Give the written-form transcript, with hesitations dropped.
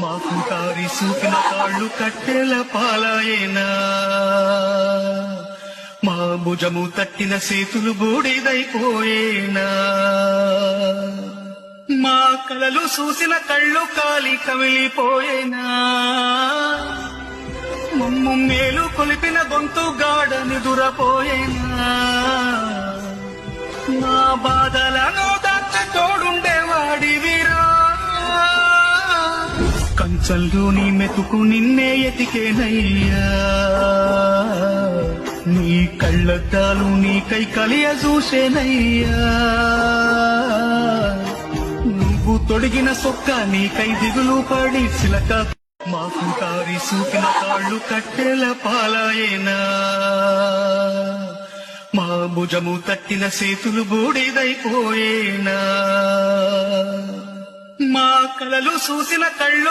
మాకు తారి సూపిన కాళ్ళు కట్టెల పాలాయేనా, మా భుజము తట్టిన చేతులు బూడిదైపోయేనా, మా కలలు చూసిన కళ్ళు కాలి కమిలిపోయేనా, మమ్ము మేలు కొలిపిన గొంతు గాఢ నిదురపోయేనా, నా బాధలను దాచ తోడుండేవాడివిరా, కంచంలోని మెతుకు నిన్నే ఎతికేనయ్యా, నీ కళ్ళద్దాలు నీకై కలియ చూసేనయ్యా, నువ్వు తొడిగిన సొక్క నీకై దిగులు పడి చిలక, మాకు తారి సూపిన కాళ్ళు కట్టెల పాలాయేనా, మా భుజము తట్టిన చేతులు బూడిదైపోయేనా, మా కలలు చూసిన కళ్ళు